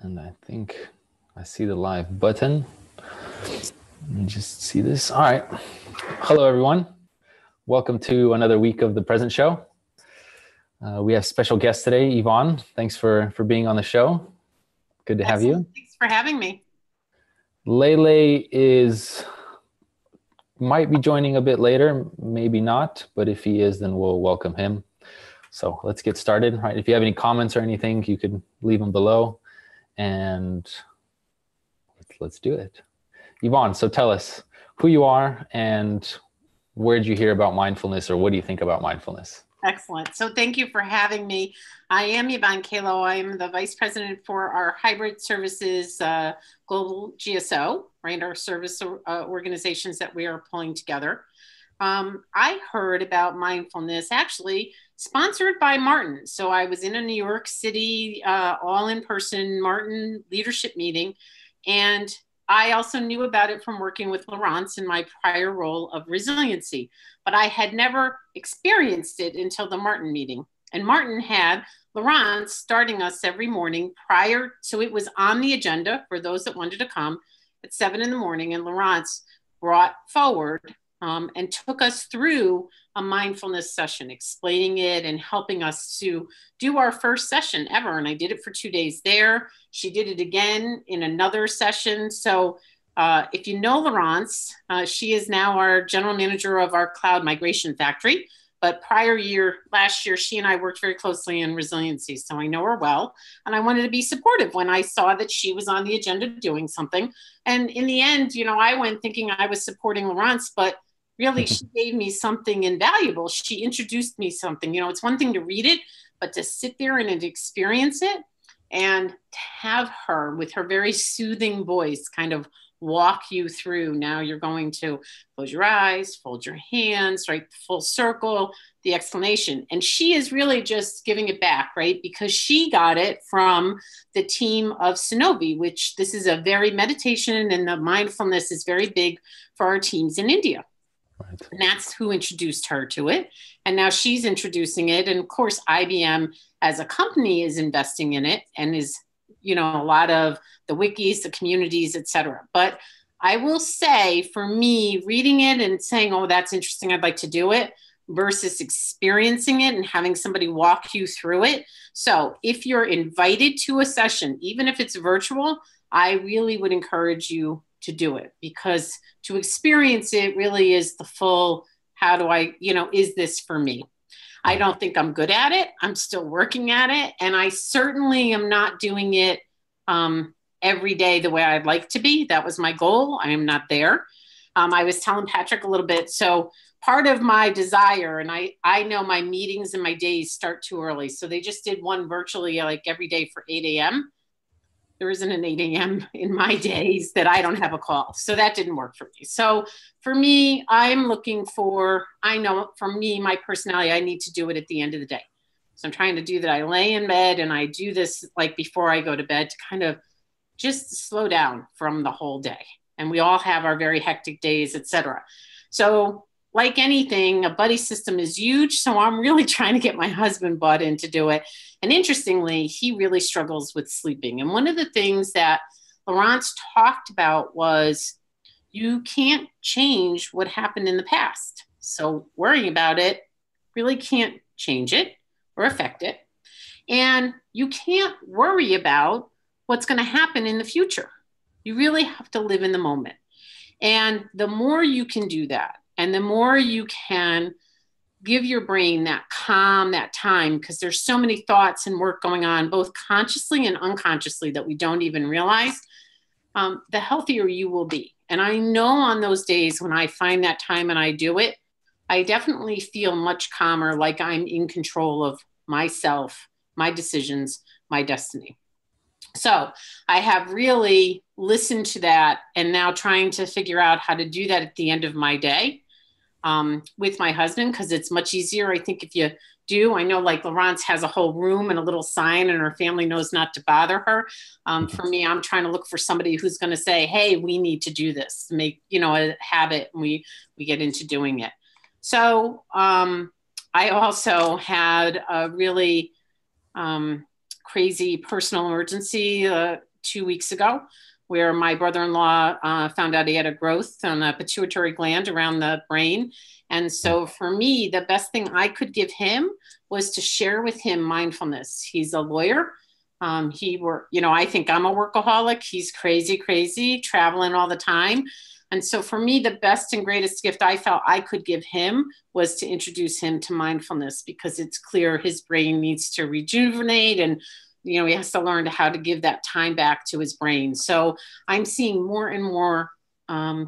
And I think I see the live button. Let me just see this. All right. Hello, everyone. Welcome to another week of The Present Show. We have special guest today, Yvonne. Thanks for being on the show. Good to have you. Thanks for having me. Lele might be joining a bit later, maybe not, but if he is, then we'll welcome him. So let's get started. All right. If you have any comments or anything, you could leave them below. And let's do it. Yvonne, so tell us who you are and where did you hear about mindfulness, or what do you think about mindfulness? Excellent. So thank you for having me. I am Yvonne Calo. I am the Vice President for our Hybrid Services Global GSO, right? Our service organizations that we are pulling together. I heard about mindfulness actually sponsored by Martin. So I was in a New York City all in person Martin leadership meeting. And I also knew about it from working with Laurence in my prior role of resiliency, but I had never experienced it until the Martin meeting. And Martin had Laurence starting us every morning prior. So it was on the agenda for those that wanted to come at 7 in the morning. And Laurence brought forward and took us through a mindfulness session, explaining it and helping us to do our first session ever. And I did it for 2 days there. She did it again in another session. So if you know Laurence, she is now our general manager of our cloud migration factory. But last year, she and I worked very closely in resiliency. So I know her well. And I wanted to be supportive when I saw that she was on the agenda doing something. And in the end, I went thinking I was supporting Laurence, but really, she gave me something invaluable. She introduced me something. It's one thing to read it, but to sit there and experience it and to have her with her very soothing voice kind of walk you through. Now you're going to close your eyes, fold your hands, right? Full circle, the explanation. And she is really just giving it back, right? Because she got it from the team of Sanofi, which this is a very meditation and the mindfulness is very big for our teams in India. Right. And that's who introduced her to it. And now she's introducing it. And of course, IBM as a company is investing in it and is, a lot of the wikis, the communities, et cetera. But I will say for me, reading it and saying, oh, that's interesting, I'd like to do it, versus experiencing it and having somebody walk you through it. So if you're invited to a session, even if it's virtual, I really would encourage you to do it, because to experience it really is the full, how do I, is this for me? I don't think I'm good at it. I'm still working at it. And I certainly am not doing it every day the way I'd like to be. That was my goal. I am not there. I was telling Patrick a little bit. So part of my desire, and I know my meetings and my days start too early. So they just did one virtually like every day for 8 a.m. There isn't an 8 a.m. in my days that I don't have a call. So that didn't work for me. So for me, I'm looking for, I know for me, my personality, I need to do it at the end of the day. So I'm trying to do that. I lay in bed and I do this like before I go to bed to kind of just slow down from the whole day. And we all have our very hectic days, et cetera. So like anything, a buddy system is huge. So I'm really trying to get my husband bought in to do it. And interestingly, he really struggles with sleeping. And one of the things that Laurence talked about was you can't change what happened in the past. So worrying about it really can't change it or affect it. And you can't worry about what's going to happen in the future. You really have to live in the moment. And the more you can do that, and the more you can give your brain that calm, that time, because there's so many thoughts and work going on, both consciously and unconsciously, that we don't even realize, the healthier you will be. And I know on those days when I find that time and I do it, I definitely feel much calmer, like I'm in control of myself, my decisions, my destiny. So I have really listened to that and now trying to figure out how to do that at the end of my day. With my husband, because it's much easier. I think if you do, I know like Laurence has a whole room and a little sign and her family knows not to bother her. For me, I'm trying to look for somebody who's going to say, hey, we need to do this, make, a habit, and we get into doing it. So I also had a really crazy personal emergency 2 weeks ago, where my brother-in-law found out he had a growth on the pituitary gland around the brain. And so for me, the best thing I could give him was to share with him mindfulness. He's a lawyer. I think I'm a workaholic. He's crazy, traveling all the time. And so for me, the best and greatest gift I felt I could give him was to introduce him to mindfulness, because it's clear his brain needs to rejuvenate, and he has to learn how to give that time back to his brain. So I'm seeing more and more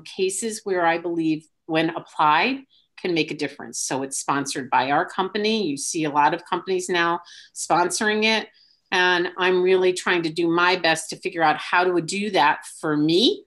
cases where I believe, when applied, can make a difference. So it's sponsored by our company. You see a lot of companies now sponsoring it. And I'm really trying to do my best to figure out how to do that for me.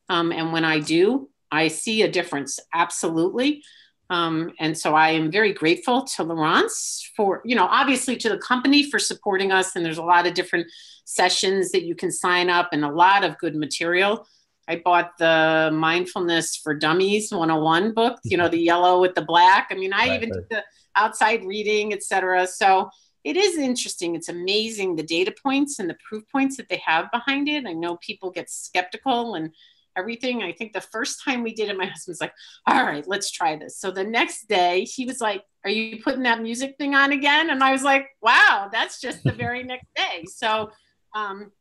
And when I do, I see a difference. Absolutely. And so I am very grateful to Laurence for, obviously to the company for supporting us. And there's a lot of different sessions that you can sign up and a lot of good material. I bought the Mindfulness for Dummies 101 book, the yellow with the black. I even did the outside reading, etc. So it is interesting. It's amazing the data points and the proof points that they have behind it. I know people get skeptical and everything. I think the first time we did it, my husband's like, all right, let's try this. So the next day he was like, are you putting that music thing on again? And I was like, wow, that's just the very next day. So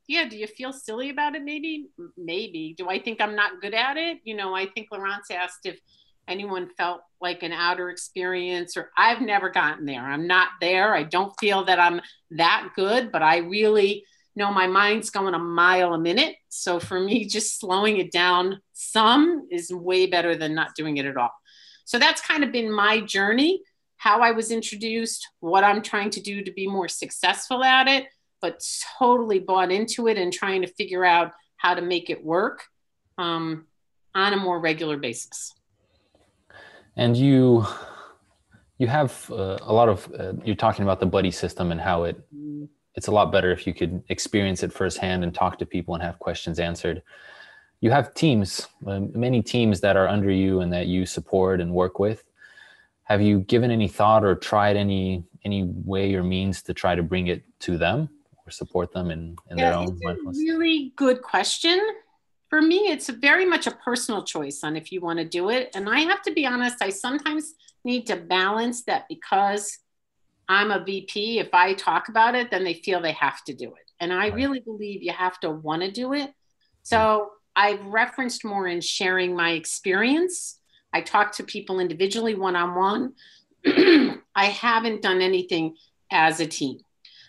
do you feel silly about it? Maybe. Do I think I'm not good at it? I think Laurence asked if anyone felt like an outer experience, or I've never gotten there. I'm not there. I don't feel that I'm that good, but I really know my mind's going a mile a minute. So for me, just slowing it down some is way better than not doing it at all. So that's kind of been my journey, how I was introduced, what I'm trying to do to be more successful at it, but totally bought into it and trying to figure out how to make it work on a more regular basis. And you have a lot of, you're talking about the buddy system and how it's a lot better if you could experience it firsthand and talk to people and have questions answered. You have teams, many teams that are under you and that you support and work with. Have you given any thought or tried any way or means to try to bring it to them or support them in their own mindfulness? It's a really good question. For me, it's very much a personal choice on if you want to do it. And I have to be honest, I sometimes need to balance that, because I'm a VP. If I talk about it, then they feel they have to do it. And I really believe you have to want to do it. So I've referenced more in sharing my experience. I talk to people individually, one-on-one. I haven't done anything as a team.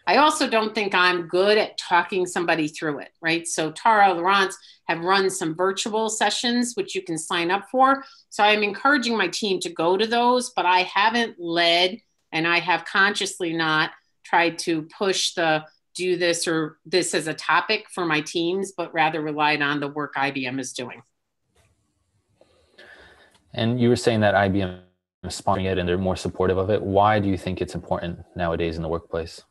I also don't think I'm good at talking somebody through it, right? So Tara, Laurence have run some virtual sessions, which you can sign up for. So I'm encouraging my team to go to those, but I haven't led, and I have consciously not tried to push the do this or this as a topic for my teams, but rather relied on the work IBM is doing. And you were saying that IBM is sponsoring it and they're more supportive of it. Why do you think it's important nowadays in the workplace?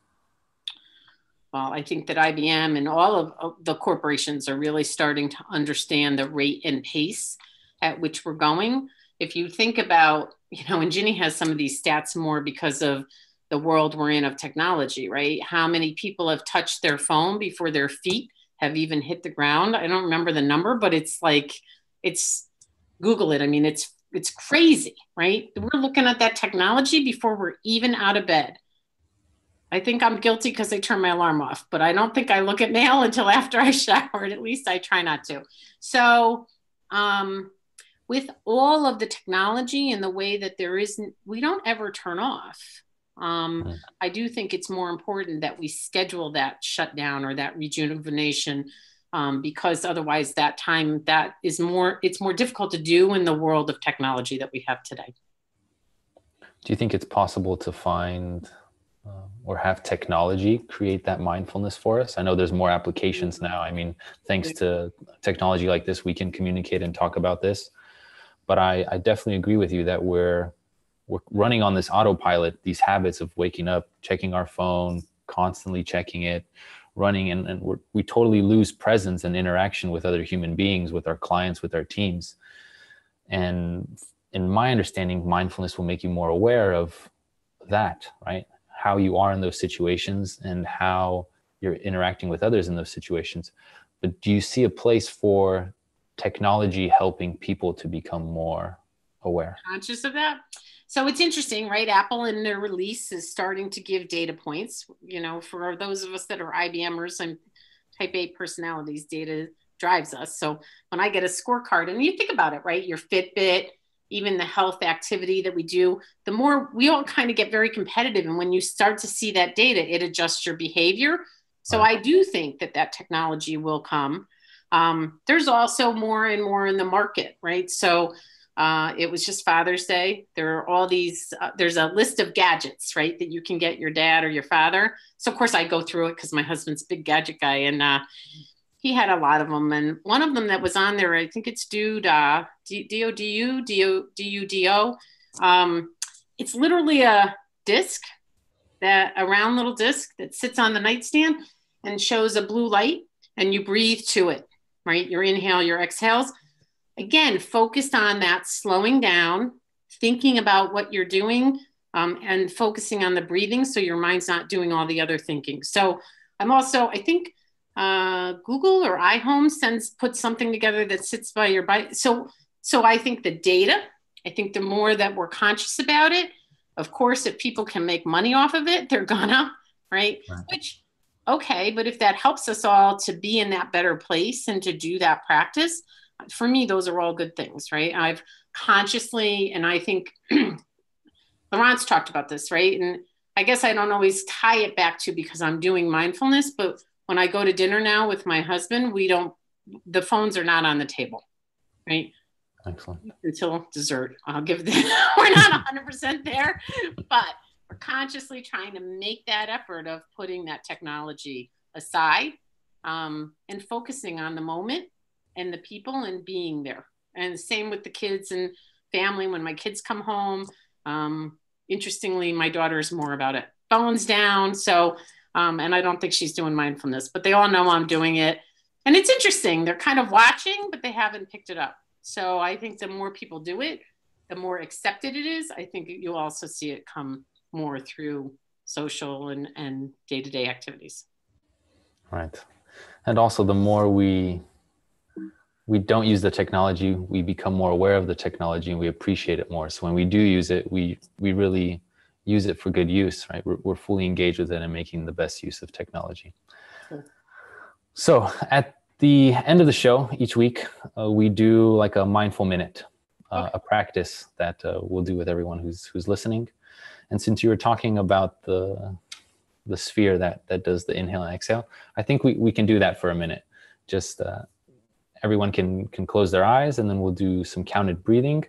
Well, I think that IBM and all of the corporations are really starting to understand the rate and pace at which we're going. If you think about, and Ginny has some of these stats more because of the world we're in of technology, right? How many people have touched their phone before their feet have even hit the ground? I don't remember the number, but it's Google it. It's crazy, right? We're looking at that technology before we're even out of bed. I think I'm guilty because I turn my alarm off, but I don't think I look at mail until after I showered. At least I try not to. So with all of the technology and the way that we don't ever turn off. I do think it's more important that we schedule that shutdown or that rejuvenation, because otherwise it's more difficult to do in the world of technology that we have today. Do you think it's possible to find or have technology create that mindfulness for us? I know there's more applications now. Thanks to technology like this, we can communicate and talk about this. But I definitely agree with you that we're running on this autopilot, these habits of waking up, checking our phone, constantly checking it, running, and we totally lose presence and interaction with other human beings, with our clients, with our teams. And in my understanding, mindfulness will make you more aware of that, right? How you are in those situations and how you're interacting with others in those situations. But do you see a place for technology helping people to become more aware? Conscious of that? So it's interesting, right? Apple in their release is starting to give data points. You know, for those of us that are IBMers and type A personalities, data drives us. So when I get a scorecard, and you think about it, right? Your Fitbit, even the health activity that we do, the more we all kind of get very competitive. And when you start to see that data, it adjusts your behavior. So Right. I do think that that technology will come. There's also more and more in the market, right? So it was just Father's Day. There are all these, there's a list of gadgets, right, that you can get your dad or your father. So, of course, I go through it because my husband's a big gadget guy, and he had a lot of them. And one of them that was on there, I think it's Dude, D-O-D-U-D-O. It's literally a disc, a round little disc that sits on the nightstand and shows a blue light, and you breathe to it, right? Your inhale, your exhales. Again, focused on that slowing down, thinking about what you're doing, and focusing on the breathing so your mind's not doing all the other thinking. So I'm also, I think Google or iHome puts something together that sits by your bike. So I think the data, I think the more that we're conscious about it, of course, if people can make money off of it, they're gonna, right? Which, okay, but if that helps us all to be in that better place and to do that practice, for me, those are all good things, right? I've consciously, and I think Laurent's talked about this, right? And I guess I don't always tie it back to because I'm doing mindfulness, but when I go to dinner now with my husband, the phones are not on the table, right? Excellent. Until dessert. I'll give them, we're not 100% there, but we're consciously trying to make that effort of putting that technology aside, and focusing on the moment and the people and being there. And same with the kids and family. When my kids come home, interestingly, my daughter's more about it. Phones down. So, and I don't think she's doing mindfulness, but they all know I'm doing it. And it's interesting. They're kind of watching, but they haven't picked it up. So I think the more people do it, the more accepted it is. I think you'll also see it come more through social and day-to-day activities. Right. And also the more we don't use the technology, we become more aware of the technology and we appreciate it more. So when we do use it, we really use it for good use, right? We're fully engaged with it and making the best use of technology. Sure. So at the end of the show each week, we do like a mindful minute, a practice that we'll do with everyone who's listening. And since you were talking about the sphere that does the inhale and exhale, I think we can do that for a minute. Just everyone can close their eyes, and then we'll do some counted breathing.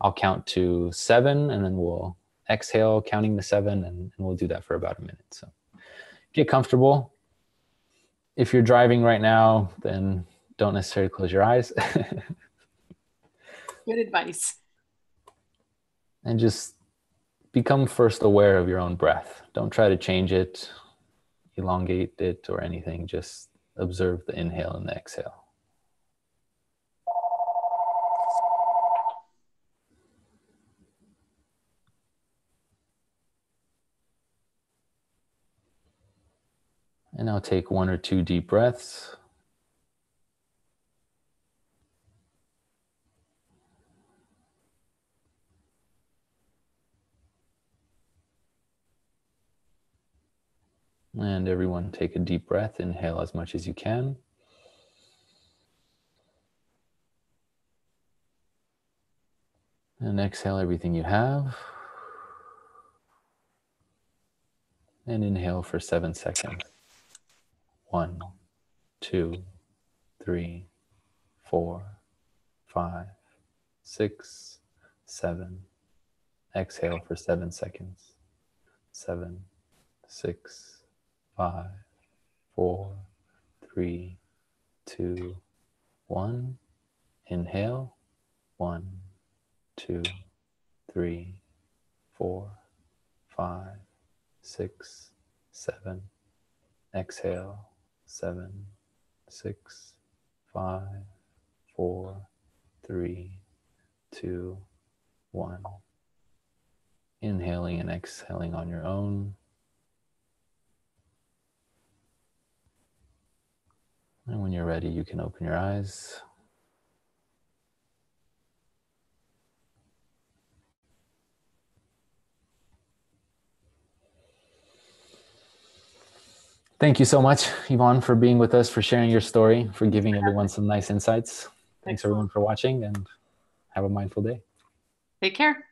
I'll count to 7, and then we'll exhale counting to 7, and we'll do that for about a minute. So get comfortable. If you're driving right now, then don't necessarily close your eyes. Good advice. And just become first aware of your own breath. Don't try to change it, elongate it, or anything. Just observe the inhale and the exhale. And now take 1 or 2 deep breaths. And everyone take a deep breath. Inhale as much as you can. And exhale everything you have. And inhale for 7 seconds. 1, 2, 3, 4, 5, 6, 7. Exhale for 7 seconds. 7, 6, 5, 4, 3, 2, 1. Inhale. 1, 2, 3, 4, 5, 6, 7. Exhale. 7, 6, 5, 4, 3, 2, 1. Inhaling and exhaling on your own. And when you're ready, you can open your eyes. Thank you so much, Yvonne, for being with us, for sharing your story, for giving everyone some nice insights. Thanks everyone for watching, and have a mindful day. Take care.